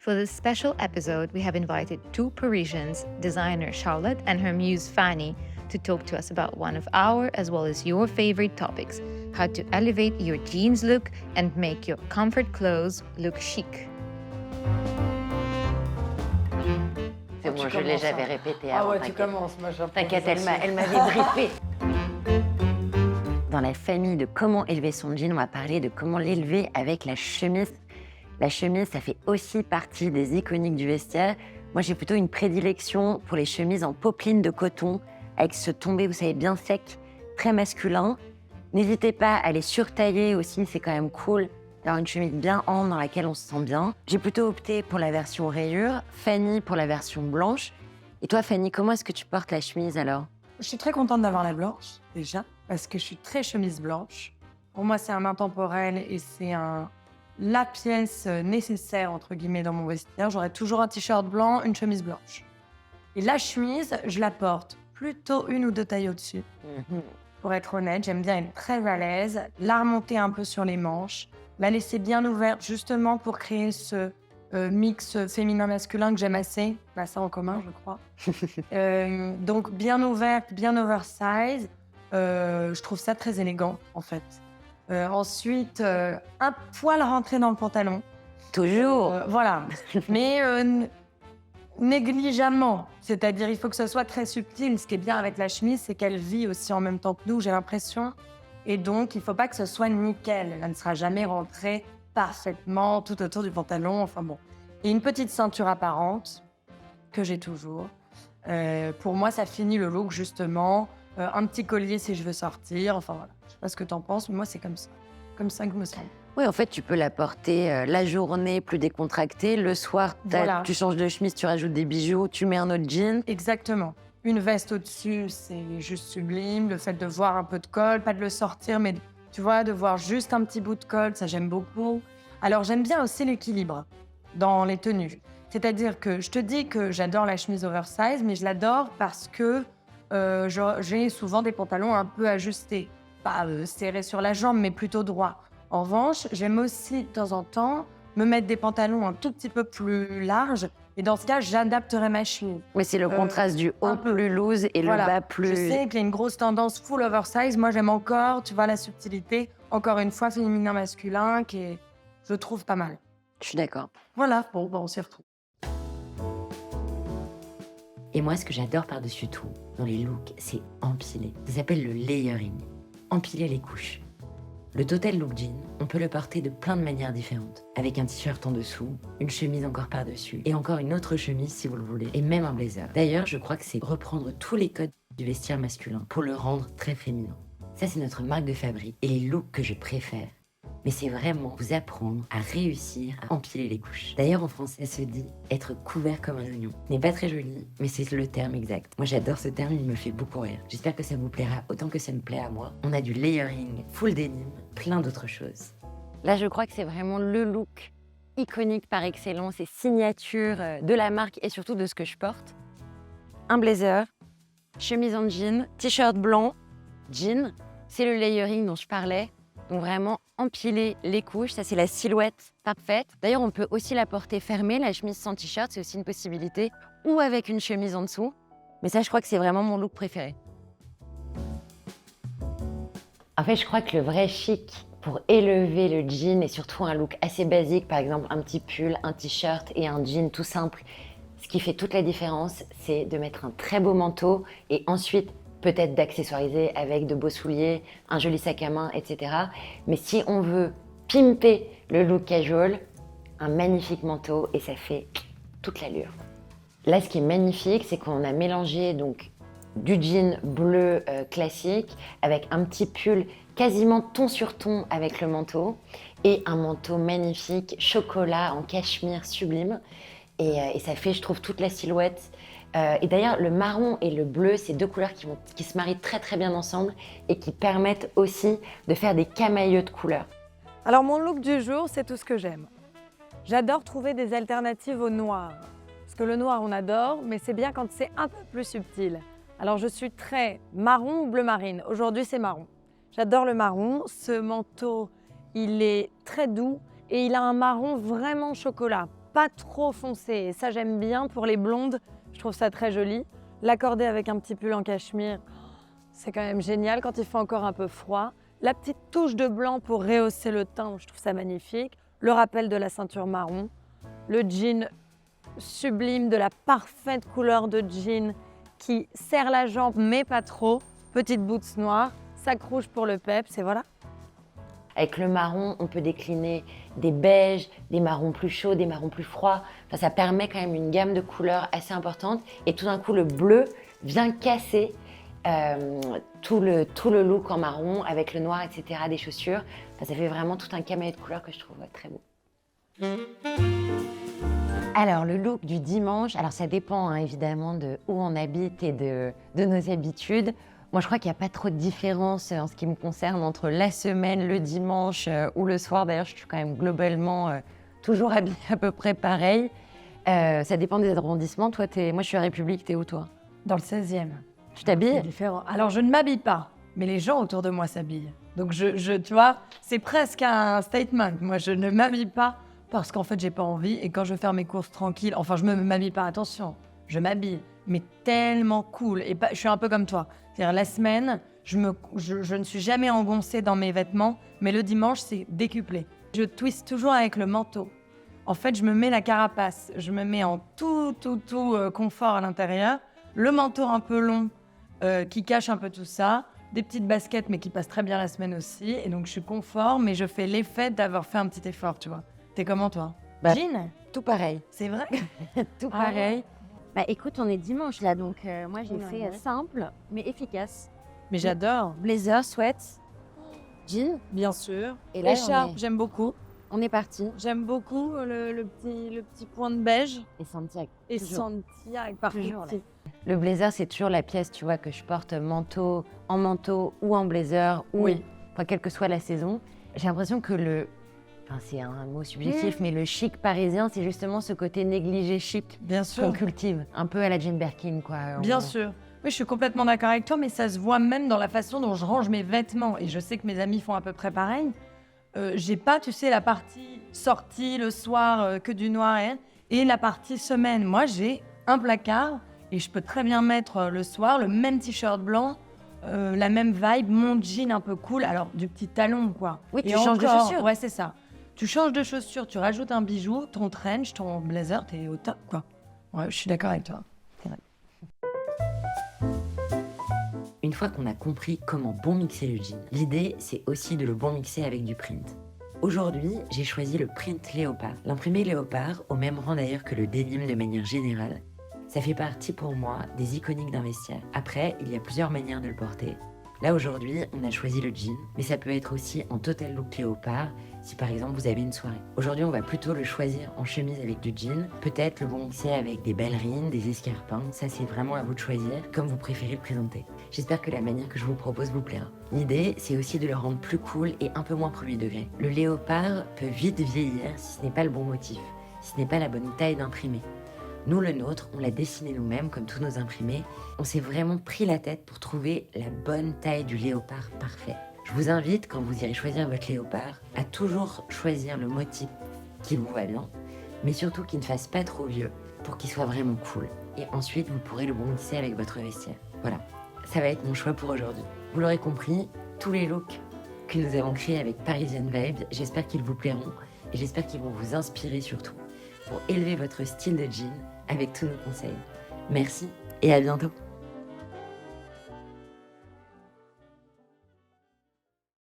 For this special episode, we have invited two Parisians, designer Charlotte and her muse Fanny, to talk to us about one of our as well as your favorite topics, how to elevate your jeans look and make your comfort clothes look chic. C'est bon, je l'ai, j'avais répété avant. Ah ouais, tu commences, moi j'apprends. T'inquiète, elle m'avait briefé. Dans la famille de comment élever son jean, on va parler de comment l'élever avec la chemise. La chemise, ça fait aussi partie des iconiques du vestiaire. Moi, j'ai plutôt une prédilection pour les chemises en popeline de coton, avec ce tombé, vous savez, bien sec, très masculin. N'hésitez pas à les surtailler aussi, c'est quand même cool d'avoir une chemise bien ample dans laquelle on se sent bien. J'ai plutôt opté pour la version rayure, Fanny pour la version blanche. Et toi, Fanny, comment est-ce que tu portes la chemise alors? Je suis très contente d'avoir la blanche, déjà, parce que je suis très chemise blanche. Pour moi, c'est un intemporel et c'est la pièce nécessaire, entre guillemets, dans mon vestiaire. J'aurai toujours un t-shirt blanc, une chemise blanche. Et la chemise, je la porte plutôt une ou deux tailles au-dessus. Pour être honnête, j'aime bien être très à l'aise, la remonter un peu sur les manches, la laisser bien ouverte, justement pour créer ce mix féminin-masculin que j'aime assez. On a ça en commun, je crois. Donc, bien ouverte, bien oversize. Je trouve ça très élégant, en fait. Ensuite, un poil rentré dans le pantalon. Toujours. Voilà. Mais négligemment. C'est-à-dire, il faut que ce soit très subtil. Ce qui est bien avec la chemise, c'est qu'elle vit aussi en même temps que nous, j'ai l'impression. Et donc, il ne faut pas que ce soit nickel. Elle ne sera jamais rentrée parfaitement tout autour du pantalon. Enfin bon. Et une petite ceinture apparente, que j'ai toujours. Pour moi, ça finit le look, justement. Un petit collier si je veux sortir. Enfin voilà. Je sais pas ce que tu en penses, mais moi, c'est comme ça. Comme ça que me semble. Oui, en fait, tu peux la porter la journée plus décontractée. Le soir, Voilà. tu changes de chemise, tu rajoutes des bijoux, tu mets un autre jean. Exactement. Une veste au-dessus, c'est juste sublime. Le fait de voir un peu de col, pas de le sortir, mais tu vois, de voir juste un petit bout de col, ça j'aime beaucoup. Alors j'aime bien aussi l'équilibre dans les tenues. C'est-à-dire que je te dis que j'adore la chemise oversize, mais je l'adore parce que j'ai souvent des pantalons un peu ajustés. Pas serrés sur la jambe, mais plutôt droits. En revanche, j'aime aussi de temps en temps me mettre des pantalons un tout petit peu plus larges. Et dans ce cas, j'adapterai ma chemise. Mais c'est le contraste du haut un peu. plus loose et Voilà. le bas plus... Je sais qu'il y a une grosse tendance full oversize. Moi, j'aime encore, tu vois, la subtilité. Encore une fois, féminin-masculin, qui est, je trouve, pas mal. Je suis d'accord. Voilà, bon, on s'y retrouve. Et moi, ce que j'adore par-dessus tout, dans les looks, c'est empiler. Ça s'appelle le layering. Empiler les couches. Le total look jean, on peut le porter de plein de manières différentes. Avec un t-shirt en dessous, une chemise encore par-dessus, et encore une autre chemise si vous le voulez, et même un blazer. D'ailleurs, je crois que c'est reprendre tous les codes du vestiaire masculin pour le rendre très féminin. Ça, c'est notre marque de fabrique et les looks que je préfère. Mais c'est vraiment vous apprendre à réussir à empiler les couches. D'ailleurs, en français, ça se dit être couvert comme un oignon. Ce n'est pas très joli, mais c'est le terme exact. Moi, j'adore ce terme, il me fait beaucoup rire. J'espère que ça vous plaira autant que ça me plaît à moi. On a du layering, full denim, plein d'autres choses. Là, je crois que c'est vraiment le look iconique par excellence et signature de la marque et surtout de ce que je porte. Un blazer, chemise en jean, t-shirt blanc, jean. C'est le layering dont je parlais. Donc vraiment empiler les couches, ça c'est la silhouette parfaite. D'ailleurs, on peut aussi la porter fermée, la chemise sans t-shirt, c'est aussi une possibilité, ou avec une chemise en dessous. Mais ça, je crois que c'est vraiment mon look préféré. En fait, je crois que le vrai chic pour élever le jean et surtout un look assez basique, par exemple un petit pull, un t-shirt et un jean tout simple, ce qui fait toute la différence, c'est de mettre un très beau manteau et ensuite peut-être d'accessoiriser avec de beaux souliers, un joli sac à main, etc. Mais si on veut pimper le look casual, un magnifique manteau et ça fait toute l'allure. Là, ce qui est magnifique, c'est qu'on a mélangé donc du jean bleu classique avec un petit pull quasiment ton sur ton avec le manteau et un manteau magnifique chocolat en cachemire sublime. Et ça fait, je trouve, toute la silhouette. Et d'ailleurs, le marron et le bleu, c'est deux couleurs qui se marient très très bien ensemble et qui permettent aussi de faire des camailleux de couleurs. Alors mon look du jour, c'est tout ce que j'aime. J'adore trouver des alternatives au noir. Parce que le noir, on adore, mais c'est bien quand c'est un peu plus subtil. Alors je suis très marron ou bleu marine. Aujourd'hui, c'est marron. J'adore le marron. Ce manteau, il est très doux et il a un marron vraiment chocolat. pas trop foncé. Et ça, j'aime bien pour les blondes. Je trouve ça très joli. L'accorder avec un petit pull en cachemire, c'est quand même génial quand il fait encore un peu froid. La petite touche de blanc pour rehausser le teint, je trouve ça magnifique. Le rappel de la ceinture marron. Le jean sublime, de la parfaite couleur de jean qui serre la jambe mais pas trop. Petite boots noire, sac rouge pour le peps et voilà. Avec le marron, on peut décliner des beiges, des marrons plus chauds, des marrons plus froids. Enfin, ça permet quand même une gamme de couleurs assez importante. Et tout d'un coup, le bleu vient casser tout le look en marron avec le noir, etc., des chaussures. Enfin, ça fait vraiment tout un camée de couleurs que je trouve très beau. Alors, le look du dimanche, alors ça dépend évidemment de où on habite et de nos habitudes. Moi, je crois qu'il n'y a pas trop de différence en ce qui me concerne entre la semaine, le dimanche ou le soir. D'ailleurs, je suis quand même globalement toujours habillée à peu près pareil. Ça dépend des arrondissements. Toi, moi, je suis à République, t'es où toi? Dans le 16e. Tu t'habilles? C'est différent. Alors, je ne m'habille pas, mais les gens autour de moi s'habillent. Donc, tu vois, c'est presque un statement. Moi, je ne m'habille pas parce qu'en fait, j'ai pas envie. Et quand je veux faire mes courses tranquilles, enfin, je ne m'habille pas, attention, je m'habille, mais tellement cool. Et je suis un peu comme toi. C'est-à-dire, la semaine, je ne suis jamais engoncée dans mes vêtements, mais le dimanche, c'est décuplé. Je twiste toujours avec le manteau. En fait, je me mets la carapace, je me mets en tout confort à l'intérieur, le manteau un peu long qui cache un peu tout ça, des petites baskets mais qui passent très bien la semaine aussi, et donc je suis confort, mais je fais l'effet d'avoir fait un petit effort, tu vois. T'es comment toi? Jean? Tout pareil. C'est vrai? Tout pareil. Bah écoute, on est dimanche là, donc moi j'ai Ouais, fait ouais. simple mais efficace. Mais j'adore. Blazer, sweat, jean, Bien sûr. et là Écharpe, j'aime beaucoup. on est parti. J'aime beaucoup le petit point de beige Et Santiago. et Toujours. Santia avec par Toujours, contre. Le blazer, c'est toujours la pièce, tu vois, que je porte manteau ou en blazer, ou Oui. enfin, quelle que soit la saison. J'ai l'impression que enfin, c'est un mot subjectif, mais le chic parisien, c'est justement ce côté négligé chic Bien sûr. qu'on cultive. Un peu à la Jane Birkin, quoi. Bien sûr. Oui, je suis complètement d'accord avec toi, mais ça se voit même dans la façon dont je range mes vêtements. Et je sais que mes amis font à peu près pareil. J'ai pas, tu sais, la partie sortie le soir, que du noir et la partie semaine. Moi, j'ai un placard et je peux très bien mettre le soir le même t-shirt blanc, la même vibe, mon jean un peu cool, alors du petit talon, quoi. Oui, Et tu changes de encore, chaussures. Ouais, c'est ça. Tu changes de chaussures, tu rajoutes un bijou, ton trench, ton blazer, t'es au top, quoi. Ouais, je suis d'accord avec toi. Une fois qu'on a compris comment bon mixer le jean, l'idée, c'est aussi de le bon mixer avec du print. Aujourd'hui, j'ai choisi le print léopard. L'imprimé léopard, au même rang d'ailleurs que le denim de manière générale, ça fait partie pour moi des iconiques d'un vestiaire. Après, il y a plusieurs manières de le porter. Là, aujourd'hui, on a choisi le jean, mais ça peut être aussi en total look léopard, si par exemple vous avez une soirée. Aujourd'hui, on va plutôt le choisir en chemise avec du jean, peut-être le bon mixer avec des ballerines, des escarpins, ça c'est vraiment à vous de choisir, comme vous préférez le présenter. J'espère que la manière que je vous propose vous plaira. L'idée, c'est aussi de le rendre plus cool et un peu moins premier degré. Le léopard peut vite vieillir si ce n'est pas le bon motif, si ce n'est pas la bonne taille d'imprimé. Nous, le nôtre, on l'a dessiné nous-mêmes, comme tous nos imprimés. On s'est vraiment pris la tête pour trouver la bonne taille du léopard parfait. Je vous invite, quand vous irez choisir votre léopard, à toujours choisir le motif qui vous va bien, mais surtout qu'il ne fasse pas trop vieux, pour qu'il soit vraiment cool. Et ensuite, vous pourrez le bon mixer avec votre vestiaire. Voilà, ça va être mon choix pour aujourd'hui. Vous l'aurez compris, tous les looks que nous avons créés avec Parisian Vibes, j'espère qu'ils vous plairont, et j'espère qu'ils vont vous inspirer surtout, pour élever votre style de jean avec tous nos conseils. Merci et à bientôt.